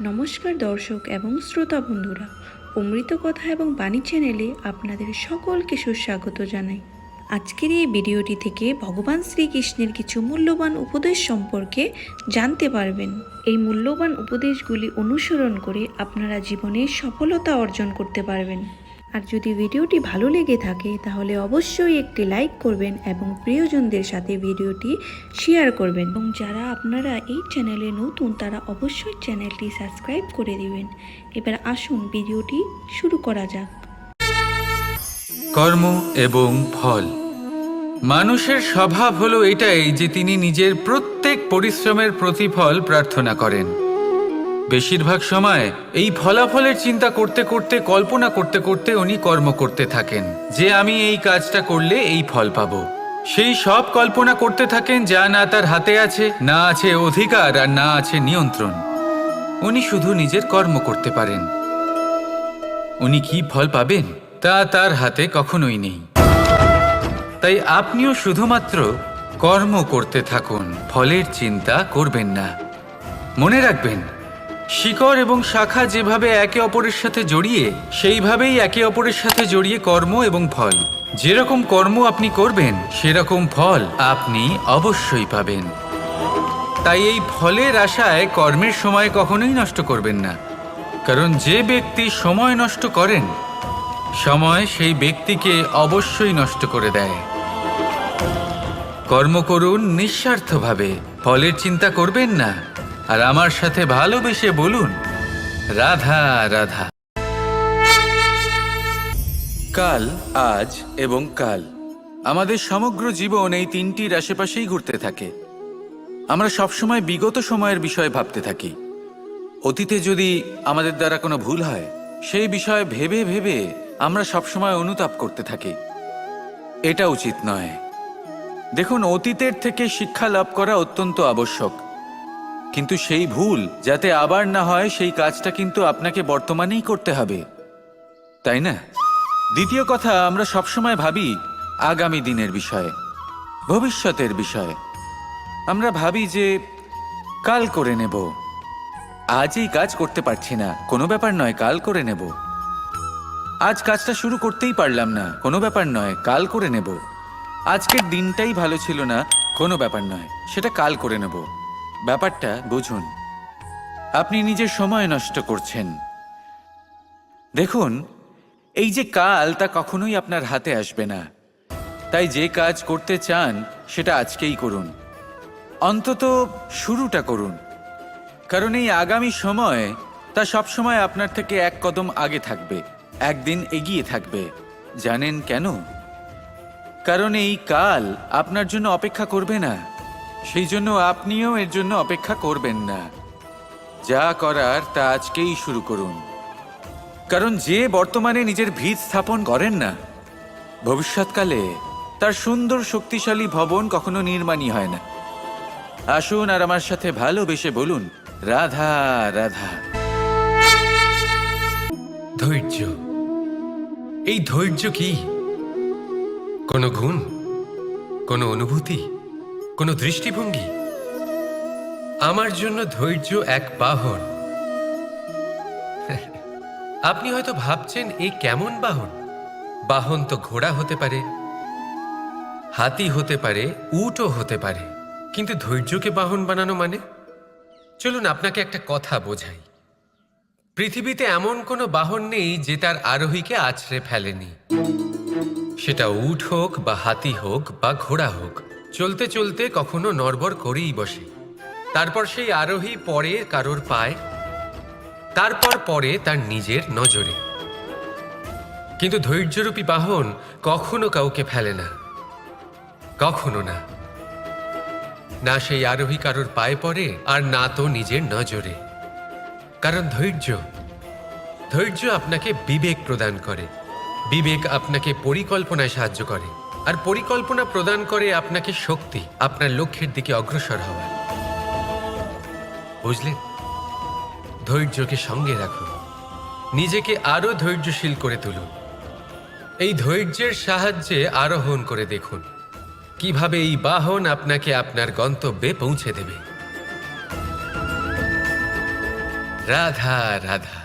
নমস্কার দর্শক এবং শ্রোতা বন্ধুরা, অমৃত কথা এবং বাণী চ্যানেলে আপনাদের সকলকে সুস্বাগত জানাই। আজকের এই ভিডিওটি থেকে ভগবান শ্রীকৃষ্ণের কিছু মূল্যবান উপদেশ সম্পর্কে জানতে পারবেন। এই মূল্যবান উপদেশগুলি অনুসরণ করে আপনারা জীবনে সফলতা অর্জন করতে পারবেন। আর যদি ভিডিওটি ভালো লেগে থাকে তাহলে অবশ্যই একটি লাইক করবেন এবং প্রিয়জনদের সাথে ভিডিওটি শেয়ার করবেন। এবং যারা আপনারা এই চ্যানেলে নতুন তারা অবশ্যই চ্যানেলটি সাবস্ক্রাইব করে দিবেন। এবার আসুন ভিডিওটি শুরু করা যাক। কর্ম এবং ফল। মানুষের স্বভাব হলো এটাই যে তিনি নিজের প্রত্যেক পরিশ্রমের প্রতিফল প্রার্থনা করেন। বেশিরভাগ সময় এই ফলাফলের চিন্তা করতে করতে, কল্পনা করতে করতে উনি কর্ম করতে থাকেন যে আমি এই কাজটা করলে এই ফল পাবো। সেই সব কল্পনা করতে থাকেন যা না তার হাতে আছে, না আছে অধিকার আর না আছে নিয়ন্ত্রণ। উনি শুধু নিজের কর্ম করতে পারেন। উনি কি ফল পাবেন তা তার হাতে কখনোই নেই। তাই আপনিও শুধুমাত্র কর্ম করতে থাকুন, ফলের চিন্তা করবেন না। মনে রাখবেন, শিকড় এবং শাখা যেভাবে একে অপরের সাথে জড়িয়ে, সেইভাবেই একে অপরের সাথে জড়িয়ে কর্ম এবং ফল। যেরকম কর্ম আপনি করবেন সেরকম ফল আপনি অবশ্যই পাবেন। তাই এই ফলের আশায় কর্মের সময় কখনোই নষ্ট করবেন না, কারণ যে ব্যক্তি সময় নষ্ট করেন, সময় সেই ব্যক্তিকে অবশ্যই নষ্ট করে দেয়। কর্ম করুন নিঃস্বার্থভাবে, ফলের চিন্তা করবেন না, আর আমার সাথে ভালোবেসে বলুন রাধা রাধা। কাল, আজ এবং কাল। আমাদের সমগ্র জীবন এই তিনটির আশেপাশেই ঘুরতে থাকে। আমরা সবসময় বিগত সময়ের বিষয়ে ভাবতে থাকি। অতীতে যদি আমাদের দ্বারা কোনো ভুল হয়, সেই বিষয়ে ভেবে ভেবে আমরা সবসময় অনুতাপ করতে থাকি। এটা উচিত নয়। দেখুন, অতীতের থেকে শিক্ষা লাভ করা অত্যন্ত আবশ্যক, কিন্তু সেই ভুল যাতে আবার না হয় সেই কাজটা কিন্তু আপনাকে বর্তমানেই করতে হবে, তাই না? দ্বিতীয় কথা, আমরা সবসময় ভাবি আগামী দিনের বিষয়ে, ভবিষ্যতের বিষয়ে। আমরা ভাবি যে কাল করে নেব, আজ এই কাজ করতে পারছি না, কোনো ব্যাপার নয়, কাল করে নেব। আজ কাজটা শুরু করতেই পারলাম না, কোনো ব্যাপার নয়, কাল করে নেব। আজকের দিনটাই ভালো ছিল না, কোনো ব্যাপার নয়, সেটা কাল করে নেব। ব্যাপারটা বুঝুন, আপনি নিজের সময় নষ্ট করছেন। দেখুন, এই যে কাল, তা কখনোই আপনার হাতে আসবে না। তাই যে কাজ করতে চান সেটা আজকেই করুন, অন্তত শুরুটা করুন। কারণ এই আগামী সময় তা সবসময় আপনার থেকে এক কদম আগে থাকবে, একদিন এগিয়ে থাকবে। জানেন কেন? কারণ এই কাল আপনার জন্য অপেক্ষা করবে না, সেই জন্য আপনিও এর জন্য অপেক্ষা করবেন না। যা করার তা আজকেই শুরু করুন। কারণ যে বর্তমানে নিজের ভিত স্থাপন করেন না, ভবিষ্যৎকালে তার সুন্দর শক্তিশালী ভবন কখনো নির্মাণই হয় না। আসুন আর আমার সাথে ভালোবেসে বলুন রাধা রাধা। ধৈর্য। এই ধৈর্য কি কোনো গুণ, কোনো অনুভূতি, কোনো দৃষ্টিভঙ্গি? আমার জন্য ধৈর্য এক বাহন। আপনি হয়তো ভাবছেন, এই কেমন বাহন? বাহন তো ঘোড়া হতে পারে, হাতি হতে পারে, উটও হতে পারে, কিন্তু ধৈর্যকে বাহন বানানো মানে? চলুন আপনাকে একটা কথা বোঝাই। পৃথিবীতে এমন কোনো বাহন নেই যে তার আরোহীকে আছড়ে ফেলেনি। সেটা উট হোক বা হাতি হোক বা ঘোড়া হোক, চলতে চলতে কখনো নড়বড় করেই বসে। তারপর সেই আরোহী পরে কারোর পায়, তারপর পরে তার নিজের নজরে। কিন্তু ধৈর্যরূপী বাহন কখনো কাউকে ফেলে না, কখনো না। না সেই আরোহী কারোর পায়ে পড়ে, আর না তো নিজের নজরে। কারণ ধৈর্য আপনাকে বিবেক প্রদান করে, বিবেক আপনাকে পরিকল্পনায় সাহায্য করে, আর পরিকল্পনা প্রদান করে আপনাকে শক্তি, আপনার লক্ষ্যের দিকে অগ্রসর হওয়ার। বুঝলেন? ধৈর্যকে সঙ্গে রাখুন, নিজেকে আরো ধৈর্যশীল করে তুলুন। এই ধৈর্যের সাহায্যে আরোহণ করে দেখুন কিভাবে এই বাহন আপনাকে আপনার গন্তব্যে পৌঁছে দেবে। রাধা রাধা।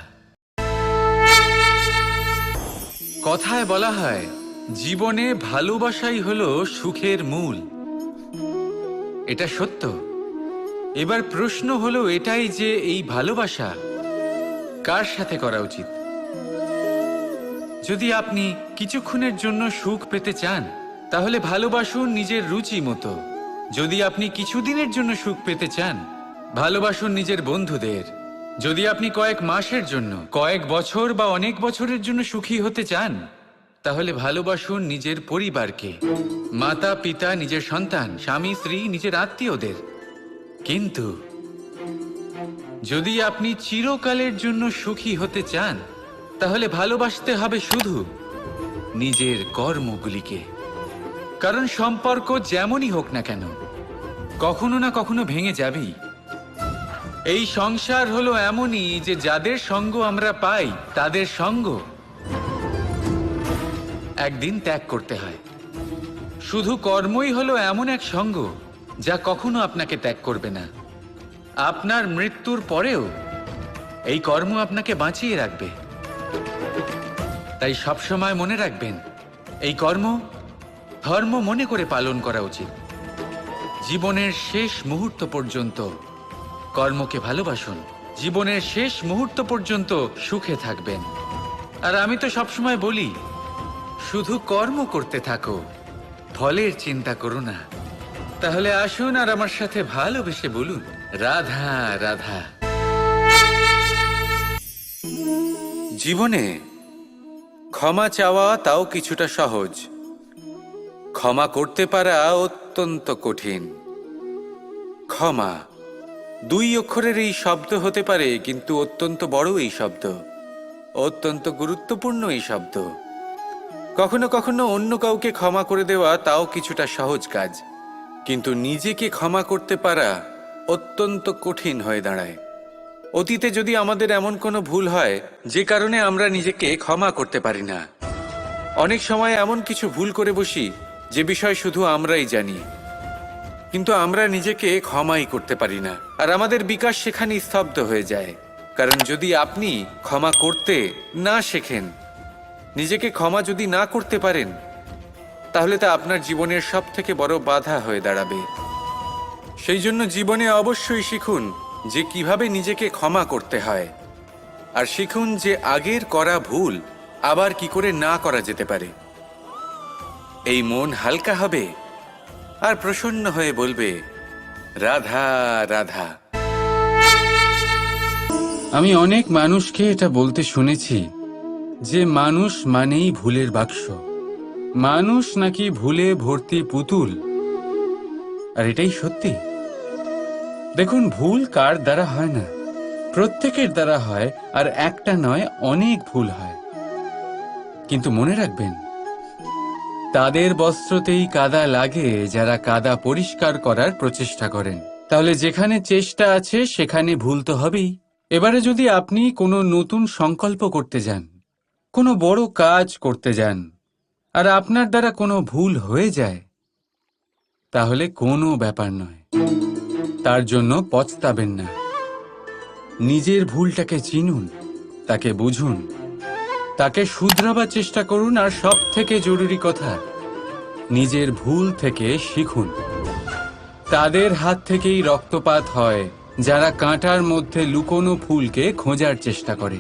কথায় বলা হয় জীবনে ভালোবাসাই হলো সুখের মূল। এটা সত্য। এবার প্রশ্ন হলো এটাই যে এই ভালোবাসা কার সাথে করা উচিত। যদি আপনি কিছুক্ষণের জন্য সুখ পেতে চান তাহলে ভালোবাসুন নিজের রুচি মতো। যদি আপনি কিছুদিনের জন্য সুখ পেতে চান ভালোবাসুন নিজের বন্ধুদের। যদি আপনি কয়েক মাসের জন্য, কয়েক বছর বা অনেক বছরের জন্য সুখী হতে চান তাহলে ভালোবাসুন নিজের পরিবারকে, মাতা পিতা, নিজের সন্তান, স্বামী স্ত্রী, নিজের আত্মীয়দের। কিন্তু যদি আপনি চিরকালের জন্য সুখী হতে চান তাহলে ভালোবাসতে হবে শুধু নিজের কর্মগুলিকে। কারণ সম্পর্ক যেমনই হোক না কেন কখনো না কখনো ভেঙে যাবেই। এই সংসার হলো এমনই যে যাদের সঙ্গ আমরা পাই তাদের সঙ্গ একদিন ত্যাগ করতে হয়। শুধু কর্মই হলো এমন এক সঙ্গ যা কখনো আপনাকে ত্যাগ করবে না। আপনার মৃত্যুর পরেও এই কর্ম আপনাকে বাঁচিয়ে রাখবে। তাই সবসময় মনে রাখবেন, এই কর্ম ধর্ম মনে করে পালন করা উচিত। জীবনের শেষ মুহূর্ত পর্যন্ত কর্মকে ভালোবাসুন। জীবনের শেষ মুহূর্ত পর্যন্ত সুখে থাকবেন। আর আমি তো সবসময় বলি, শুধু কর্ম করতে থাকো, ফলের চিন্তা করো না। তাহলে আসুন আর আমার সাথে ভালোবেসে বলুন, রাধা রাধা। জীবনে ক্ষমা চাওয়া তাও কিছুটা সহজ, ক্ষমা করতে পারা অত্যন্ত কঠিন। ক্ষমা 2 অক্ষরের এই শব্দ হতে পারে, কিন্তু অত্যন্ত বড় এই শব্দ, অত্যন্ত গুরুত্বপূর্ণ এই শব্দ। কখনো কখনো অন্য কাউকে ক্ষমা করে দেওয়া তাও কিছুটা সহজ কাজ, কিন্তু নিজেকে ক্ষমা করতে পারা অত্যন্ত কঠিন হয়ে দাঁড়ায়। অতীতে যদি আমাদের এমন কোনো ভুল হয় যে কারণে আমরা নিজেকে ক্ষমা করতে পারি না, অনেক সময় এমন কিছু ভুল করে বসি যে বিষয় শুধু আমরাই জানি, কিন্তু আমরা নিজেকে ক্ষমাই করতে পারি না। আর আমাদের বিকাশ সেখানেই স্তব্ধ হয়ে যায়। কারণ যদি আপনি ক্ষমা করতে না শেখেন, নিজেকে ক্ষমা যদি না করতে পারেন, তাহলে তা আপনার জীবনের সবথেকে বড় বাধা হয়ে দাঁড়াবে। সেই জন্য জীবনে অবশ্যই শিখুন যে কিভাবে নিজেকে ক্ষমা করতে হয়, আর শিখুন যে আগের করা ভুল আবার কি করে না করা যেতে পারে। এই মন হালকা হবে আর প্রসন্ন হয়ে বলবে, রাধা রাধা। আমি অনেক মানুষকে এটা বলতে শুনেছি যে মানুষ মানেই ভুলের বাক্স, মানুষ নাকি ভুলে ভর্তি পুতুল। আর এটাই সত্যি। দেখুন, ভুল কার দ্বারা হয় না, প্রত্যেকের দ্বারা হয়। আর একটা নয়, অনেক ভুল হয়। কিন্তু মনে রাখবেন, তাদের বস্ত্রতেই কাদা লাগে যারা কাদা পরিষ্কার করার প্রচেষ্টা করেন। তাহলে যেখানে চেষ্টা আছে সেখানে ভুল তো হবেই। এবারে যদি আপনি কোনো নতুন সংকল্প করতে যান, কোনো বড় কাজ করতে যান, আর আপনার দ্বারা কোনো ভুল হয়ে যায়, তাহলে কোনো ব্যাপার নয়, তার জন্য পস্তাবেন না। নিজের ভুলটাকে চিনুন, তাকে বুঝুন, তাকে শুধরাবার চেষ্টা করুন। আর সব থেকে জরুরি কথা, নিজের ভুল থেকে শিখুন। তাদের হাত থেকেই রক্তপাত হয় যারা কাঁটার মধ্যে লুকোনো ফুলকে খোঁজার চেষ্টা করে।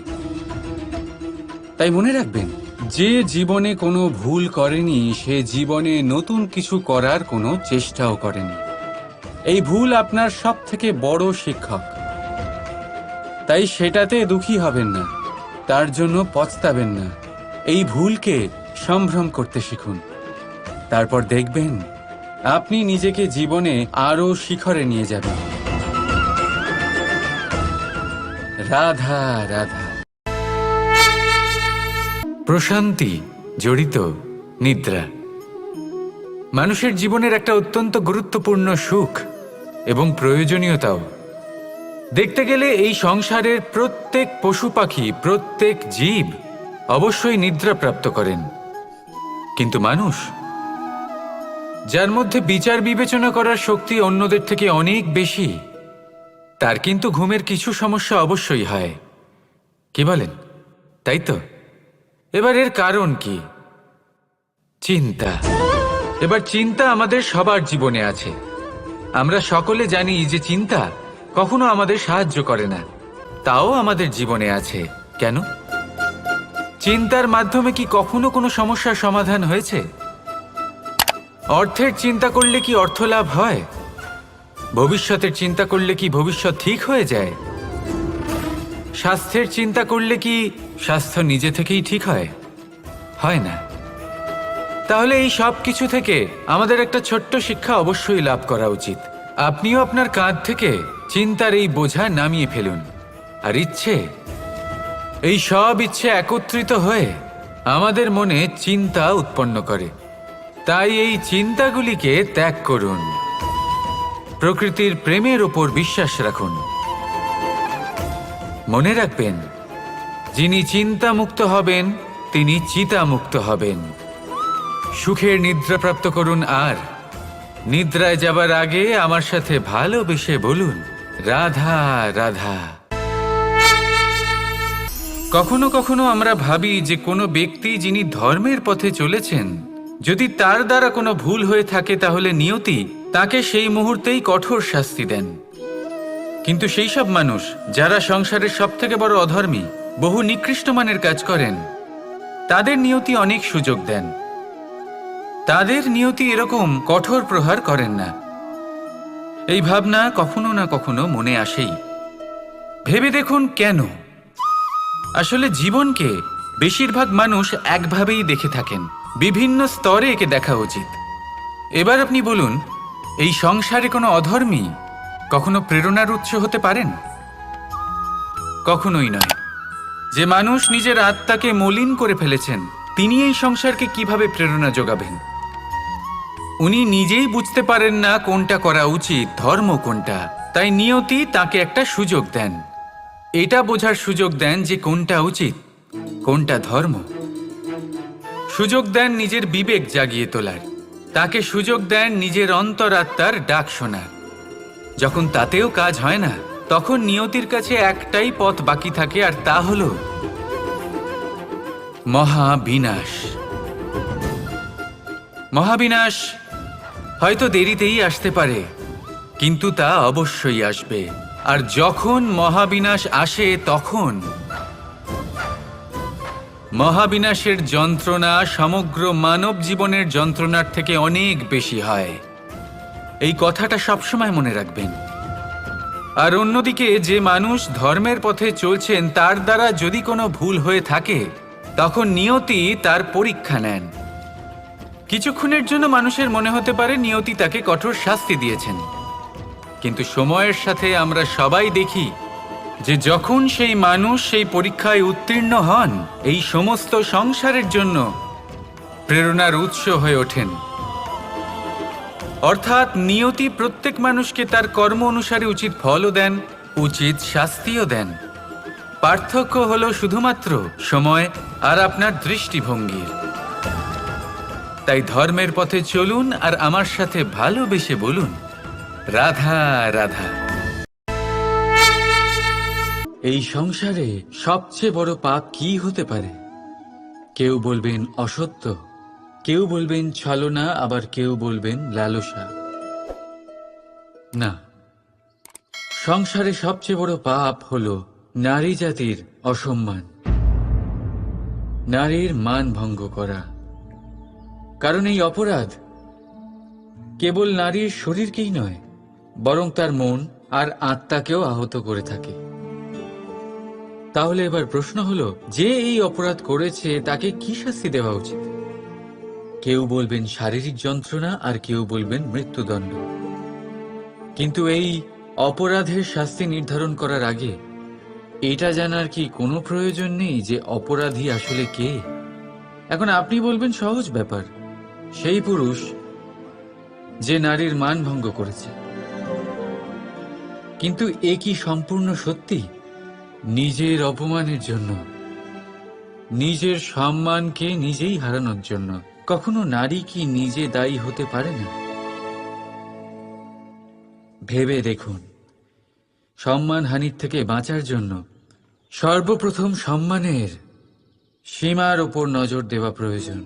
তাই মনে রাখবেন, যে জীবনে কোনো ভুল করেনি সে জীবনে নতুন কিছু করার কোনো চেষ্টাও করেনি। এই ভুল আপনার সব থেকে বড় শিক্ষক। তাই সেটাতে দুঃখী হবেন না, তার জন্য পস্তাবেন না। এই ভুলকে সম্ভ্রম করতে শিখুন। তারপর দেখবেন আপনি নিজেকে জীবনে আরো শিখরে নিয়ে যাবেন। রাধা রাধা। প্রশান্তি জড়িত নিদ্রা মানুষের জীবনের একটা অত্যন্ত গুরুত্বপূর্ণ সুখ এবং প্রয়োজনীয়তাও। দেখতে গেলে এই সংসারের প্রত্যেক পশু পাখি, প্রত্যেক জীব অবশ্যই নিদ্রা প্রাপ্ত করেন, কিন্তু মানুষ, যার মধ্যে বিচার বিবেচনা করার শক্তি অন্যদের থেকে অনেক বেশি, তার কিন্তু ঘুমের কিছু সমস্যা অবশ্যই হয়, কি বলেন? তাই তো? এবার এর কারণ কি? চিন্তা। এবার চিন্তা আমাদের সবার জীবনে আছে। আমরা সকলে জানি যে চিন্তা কখনো আমাদের সাহায্য করে না, তাও আমাদের জীবনে আছে। কেন? চিন্তার মাধ্যমে কি কখনো কোনো সমস্যার সমাধান হয়েছে? অর্থের চিন্তা করলে কি অর্থ লাভ হয়? ভবিষ্যতের চিন্তা করলে কি ভবিষ্যৎ ঠিক হয়ে যায়? স্বাস্থ্যের চিন্তা করলে কি স্বাস্থ্য নিজে থেকেই ঠিক হয়? হয় না। তাহলে এই সব কিছু থেকে আমাদের একটা ছোট্ট শিক্ষা অবশ্যই লাভ করা উচিত। আপনিও আপনার কাঁধ থেকে চিন্তার এই বোঝা নামিয়ে ফেলুন। আর এই সব ইচ্ছে একত্রিত হয়ে আমাদের মনে চিন্তা উৎপন্ন করে। তাই এই চিন্তাগুলিকে ত্যাগ করুন। প্রকৃতির প্রেমের ওপর বিশ্বাস রাখুন। মনে রাখবেন, যিনি চিন্তামুক্ত হবেন তিনি চিতামুক্ত হবেন। সুখের নিদ্রা প্রাপ্ত করুন, আর নিদ্রায় যাবার আগে আমার সাথে ভালোবেসে বলুন, রাধা রাধা। কখনো কখনো আমরা ভাবি যে কোনো ব্যক্তি যিনি ধর্মের পথে চলেছেন, যদি তার দ্বারা কোনো ভুল হয়ে থাকে তাহলে নিয়তি তাকে সেই মুহূর্তেই কঠোর শাস্তি দেন। কিন্তু সেই সব মানুষ যারা সংসারের সবথেকে বড় অধর্মী, বহু নিকৃষ্ট মানের কাজ করেন, তাদের নিয়তি অনেক সুযোগ দেন। তাদের নিয়তি এরকম কঠোর প্রহার করেন না। এই ভাবনা কখনো না কখনো মনে আসেই। ভেবে দেখুন কেন? আসলে জীবনকে বেশিরভাগ মানুষ একভাবেই দেখে থাকেন। বিভিন্ন স্তরে একে দেখা উচিত। এবার আপনি বলুন, এই সংসারে কোনো অধর্মী কখনো প্রেরণার উৎস হতে পারেন? কখনোই নয়। যে মানুষ নিজের আত্মাকে মলিন করে ফেলেছেন, তিনি এই সংসারকে কিভাবে প্রেরণা যোগাবেন? উনি নিজেই বুঝতে পারেন না কোনটা করা উচিত, ধর্ম কোনটা। তাই নিয়তি তাকে একটা সুযোগ দেন। এটা বোঝার সুযোগ দেন যে কোনটা উচিত, কোনটা ধর্ম। সুযোগ দেন নিজের বিবেক জাগিয়ে তোলার। তাকে সুযোগ দেন নিজের অন্তরাত্মার ডাক শোনার। যখন তাতেও কাজ হয় না, তখন নিয়তির কাছে একটাই পথ বাকি থাকে, আর তা হল মহাবিনাশ। মহাবিনাশ হয়তো দেরিতেই আসতে পারে, কিন্তু তা অবশ্যই আসবে। আর যখন মহাবিনাশ আসে, তখন মহাবিনাশের যন্ত্রণা সমগ্র মানব জীবনের যন্ত্রণার থেকে অনেক বেশি হয়। এই কথাটা সবসময় মনে রাখবেন। আর অন্যদিকে যে মানুষ ধর্মের পথে চলছেন, তার দ্বারা যদি কোনো ভুল হয়ে থাকে, তখন নিয়তি তার পরীক্ষা নেন। কিছুক্ষণের জন্য মানুষের মনে হতে পারে নিয়তি তাকে কঠোর শাস্তি দিয়েছেন, কিন্তু সময়ের সাথে আমরা সবাই দেখি যে যখন সেই মানুষ সেই পরীক্ষায় উত্তীর্ণ হন, এই সমস্ত সংসারের জন্য প্রেরণার উৎস হয়ে ওঠেন। অর্থাৎ নিয়তি প্রত্যেক মানুষকে তার কর্ম অনুসারে উচিত ফলও দেন, উচিত শাস্তিও দেন। পার্থক্য হলো শুধুমাত্র সময় আর আপনার দৃষ্টিভঙ্গির। তাই ধর্মের পথে চলুন আর আমার সাথে ভালোবেসে বলুন, রাধা রাধা। এই সংসারে সবচেয়ে বড় পাপ কি হতে পারে? কেউ বলবেন অসত্য, কেউ বলবেন ছলনা, আবার কেউ বলবেন লালসা। না, সংসারে সবচেয়ে বড় পাপ হলো নারী জাতির অসম্মান, নারীর মান ভঙ্গ করা। কারণ এই অপরাধ কেবল নারীর শরীরকেই নয়, বরং তার মন আর আত্মাকেও আহত করে থাকে। তাহলে এবার প্রশ্ন হলো, যে এই অপরাধ করেছে তাকে কি শাস্তি দেওয়া উচিত? কেউ বলবেন শারীরিক যন্ত্রণা, আর কেউ বলবেন মৃত্যুদণ্ড। কিন্তু এই অপরাধের শাস্তি নির্ধারণ করার আগে এটা জানার কি কোনো প্রয়োজন নেই যে অপরাধী আসলে কে? এখন আপনি বলবেন সহজ ব্যাপার, সেই পুরুষ যে নারীর মান ভঙ্গ করেছে। কিন্তু এ কি সম্পূর্ণ সত্যি? নিজের অপমানের জন্য, নিজের সম্মানকে নিজেই হারানোর জন্য কখনো নারী কি নিজে দায়ী হতে পারে না? ভেবে দেখুন, সম্মানহানির থেকে বাঁচার জন্য সর্বপ্রথম সম্মানের সীমার ওপর নজর দেওয়া প্রয়োজন।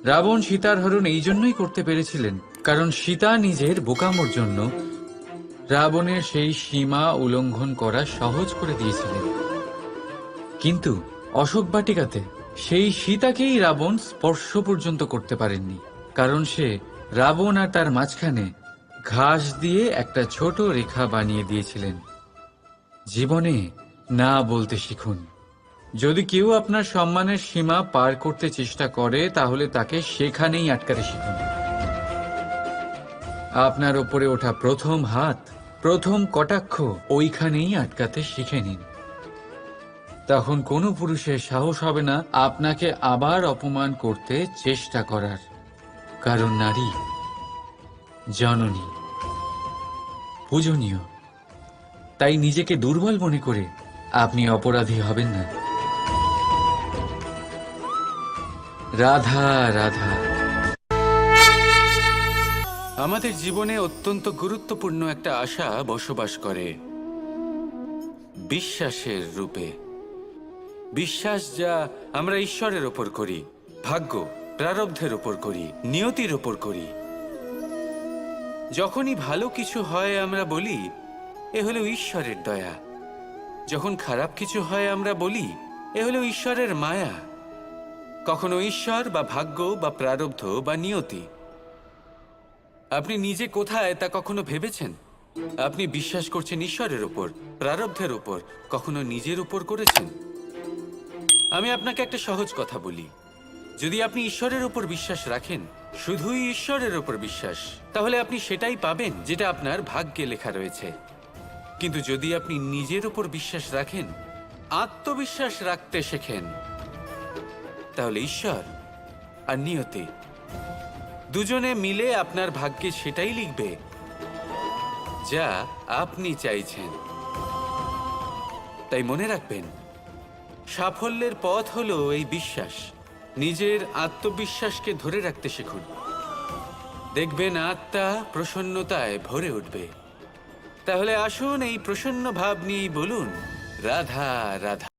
রাবণ সীতার হরণ এই জন্যই করতে পেরেছিলেন কারণ সীতা নিজের বোকামোর জন্য রাবণের সেই সীমা উল্লঙ্ঘন করা সহজ করে দিয়েছিলেন। কিন্তু অশোক বাটিকাতে সেই সীতাকেই রাবণ স্পর্শ পর্যন্ত করতে পারেননি, কারণ সে রাবণ আর তার মাঝখানে ঘাস দিয়ে একটা ছোট রেখা বানিয়ে দিয়েছিলেন। জীবনে না বলতে শিখুন। যদি কেউ আপনার সম্মানের সীমা পার করতে চেষ্টা করে তাহলে তাকে সেখানেই আটকাতে শিখুন। আপনার ওপরে ওঠা প্রথম হাত, প্রথম কটাক্ষ ওইখানেই আটকাতে শিখে নিন। তখন কোনো পুরুষের সাহস হবে না আপনাকে আবার অপমান করতে চেষ্টা করার, কারণ নারী জননী, পূজনীয়। তাই নিজেকে দুর্বল মনে করে আপনি অপরাধী হবেন না। রাধা রাধা। আমাদের জীবনে অত্যন্ত গুরুত্বপূর্ণ একটা আশা বসবাস করে বিশ্বাসের রূপে। বিশ্বাস যা আমরা ঈশ্বরের ওপর করি, ভাগ্য প্রারব্ধের ওপর করি, নিয়তির ওপর করি। যখনই ভালো কিছু হয় আমরা বলি এ হলো ঈশ্বরের দয়া, যখন খারাপ কিছু হয় আমরা বলি এ হলো ঈশ্বরের মায়া। কখনো ঈশ্বর বা ভাগ্য বা প্রারব্ধ বা নিয়তি। আপনি নিজে কোথায় তা কখনো ভেবেছেন? আপনি বিশ্বাস করছেন ঈশ্বরের উপর, প্রারব্ধের উপর, কখনো নিজের উপর করেছেন? আমি আপনাকে একটা সহজ কথা বলি, যদি আপনি ঈশ্বরের উপর বিশ্বাস রাখেন, শুধুই ঈশ্বরের উপর বিশ্বাস, তাহলে আপনি সেটাই পাবেন যেটা আপনার ভাগ্যে লেখা রয়েছে। কিন্তু যদি আপনি নিজের উপর বিশ্বাস রাখেন, আত্মবিশ্বাস রাখতে শেখেন, তাহলে ঈশ্বর আর নিয়তি দুজনে মিলে আপনার ভাগ্যে সেটাই লিখবে যা আপনি চাইছেন। তাই মনে রাখবেন, সাফল্যের পথ হলো এই বিশ্বাস। নিজের আত্মবিশ্বাসকে ধরে রাখতে শিখুন, দেখবেন আত্মা প্রসন্নতায় ভরে উঠবে। তাহলে আসুন এই প্রসন্ন ভাব নিয়েই বলুন রাধা রাধা।